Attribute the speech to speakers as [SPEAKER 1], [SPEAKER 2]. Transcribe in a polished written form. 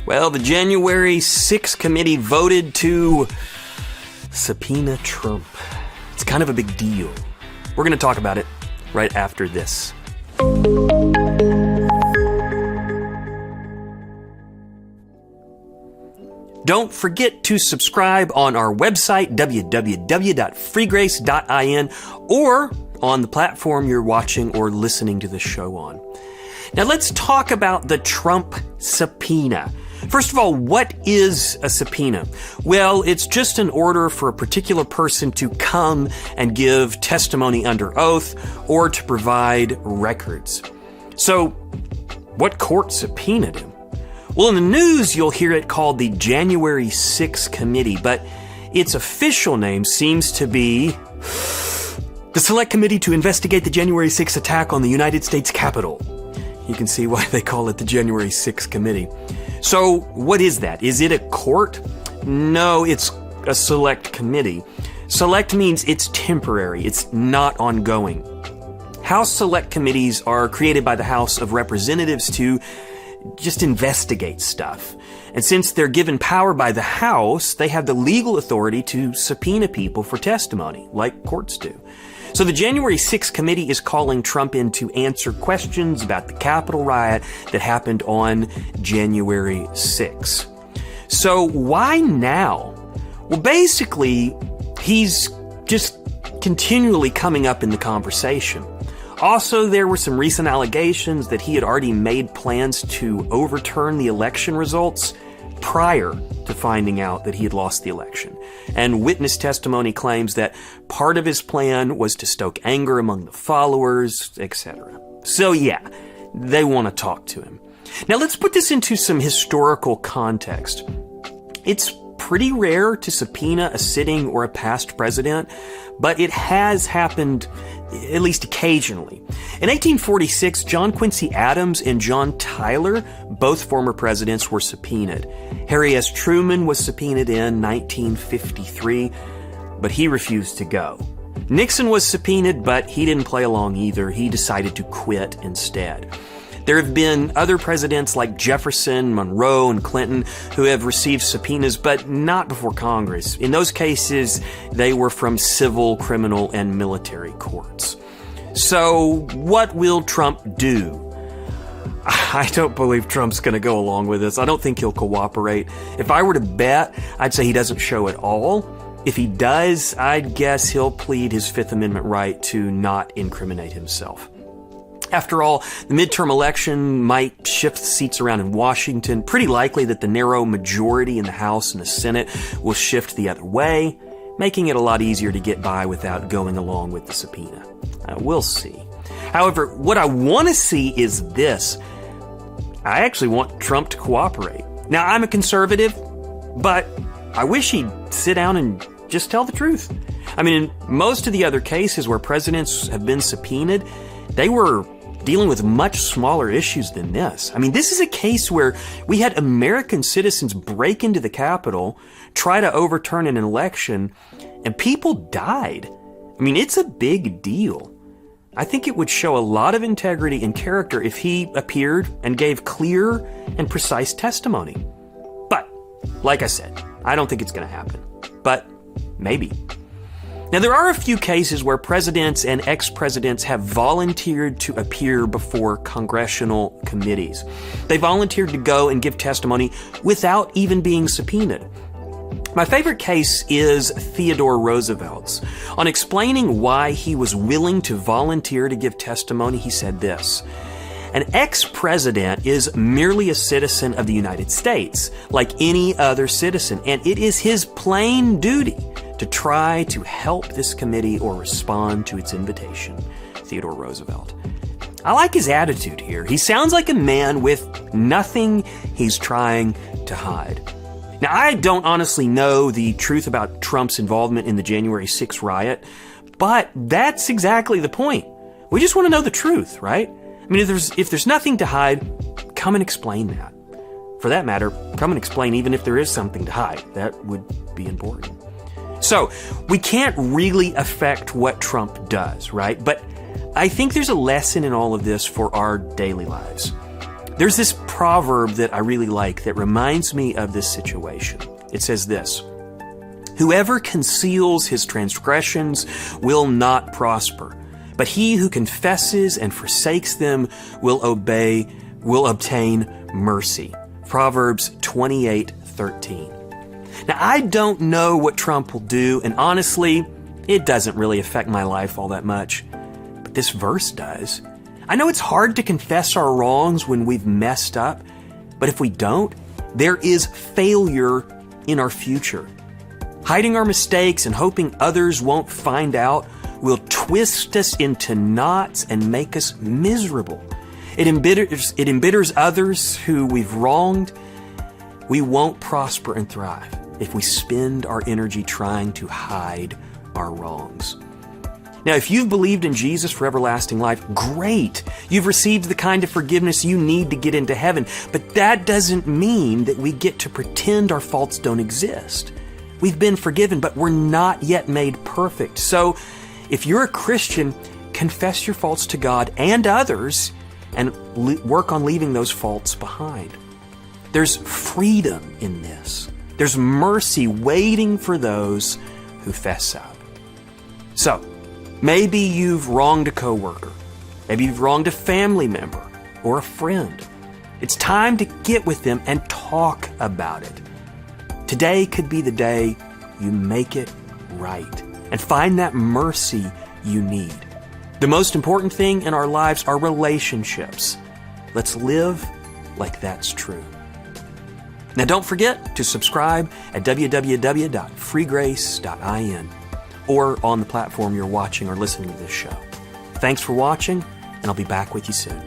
[SPEAKER 1] Well, the January 6th committee voted to subpoena Trump. It's kind of a big deal. We're going to talk about it right after this. Don't forget to subscribe on our website, www.freegrace.in, or on the platform you're watching or listening to the show on. Now let's talk about the Trump subpoena. First of all, what is a subpoena? Well, it's just an order for a particular person to come and give testimony under oath or to provide records. So, what court subpoenaed him? Well, in the news, you'll hear it called the January 6th Committee, but its official name seems to be the Select Committee to Investigate the January 6th Attack on the United States Capitol. You can see why they call it the January 6th Committee. So, what is that? Is it a court? No, it's a select committee. Select means it's temporary. It's not ongoing. House Select Committees are created by the House of Representatives to just investigate stuff. And since they're given power by the House, they have the legal authority to subpoena people for testimony, like courts do. So the January 6th committee is calling Trump in to answer questions about the Capitol riot that happened on January 6th. So why now? Well, basically, he's just continually coming up in the conversation. Also, there were some recent allegations that he had already made plans to overturn the election results prior to finding out that he had lost the election. And witness testimony claims that part of his plan was to stoke anger among the followers, etc. So yeah, they want to talk to him. Now let's put this into some historical context. It's pretty rare to subpoena a sitting or a past president, but it has happened at least occasionally. In 1846, John Quincy Adams and John Tyler, both former presidents, were subpoenaed. Harry S. Truman was subpoenaed in 1953, but he refused to go. Nixon was subpoenaed, but he didn't play along either. He decided to quit instead. There have been other presidents like Jefferson, Monroe, and Clinton who have received subpoenas, but not before Congress. In those cases, they were from civil, criminal, and military courts. So, what will Trump do? I don't believe Trump's going to go along with this. I don't think he'll cooperate. If I were to bet, I'd say he doesn't show at all. If he does, I'd guess he'll plead his Fifth Amendment right to not incriminate himself. After all, the midterm election might shift seats around in Washington. Pretty likely that the narrow majority in the House and the Senate will shift the other way, making it a lot easier to get by without going along with the subpoena. We'll see. However, what I want to see is this. I actually want Trump to cooperate. Now, I'm a conservative, but I wish he'd sit down and just tell the truth. I mean, in most of the other cases where presidents have been subpoenaed, they were dealing with much smaller issues than this. I mean, this is a case where we had American citizens break into the Capitol, try to overturn an election, and people died. I mean, it's a big deal. I think it would show a lot of integrity and character if he appeared and gave clear and precise testimony. But, like I said, I don't think it's going to happen. But, maybe. Now, there are a few cases where presidents and ex-presidents have volunteered to appear before congressional committees. They volunteered to go and give testimony without even being subpoenaed. My favorite case is Theodore Roosevelt's. On explaining why he was willing to volunteer to give testimony, he said this: "An ex-president is merely a citizen of the United States, like any other citizen, and it is his plain duty to try to help this committee or respond to its invitation." Theodore Roosevelt. I like his attitude here. He sounds like a man with nothing he's trying to hide. Now, I don't honestly know the truth about Trump's involvement in the January 6th riot, but that's exactly the point. We just want to know the truth, right? I mean, if there's nothing to hide, come and explain that. For that matter, come and explain even if there is something to hide. That would be important. So, we can't really affect what Trump does, right? But I think there's a lesson in all of this for our daily lives. There's this proverb that I really like that reminds me of this situation. It says this: "Whoever conceals his transgressions will not prosper, but he who confesses and forsakes them will obtain mercy." Proverbs 28:13. Now, I don't know what Trump will do, and honestly, it doesn't really affect my life all that much. But this verse does. I know it's hard to confess our wrongs when we've messed up, but if we don't, there is failure in our future. Hiding our mistakes and hoping others won't find out will twist us into knots and make us miserable. It embitters others who we've wronged. We won't prosper and thrive if we spend our energy trying to hide our wrongs. Now, if you've believed in Jesus for everlasting life, great. You've received the kind of forgiveness you need to get into heaven. But that doesn't mean that we get to pretend our faults don't exist. We've been forgiven, but we're not yet made perfect. So, if you're a Christian, confess your faults to God and others and work on leaving those faults behind. There's freedom in this. There's mercy waiting for those who fess up. So, maybe you've wronged a coworker. Maybe you've wronged a family member or a friend. It's time to get with them and talk about it. Today could be the day you make it right and find that mercy you need. The most important thing in our lives are relationships. Let's live like that's true. Now, don't forget to subscribe at www.freegrace.in or on the platform you're watching or listening to this show. Thanks for watching, and I'll be back with you soon.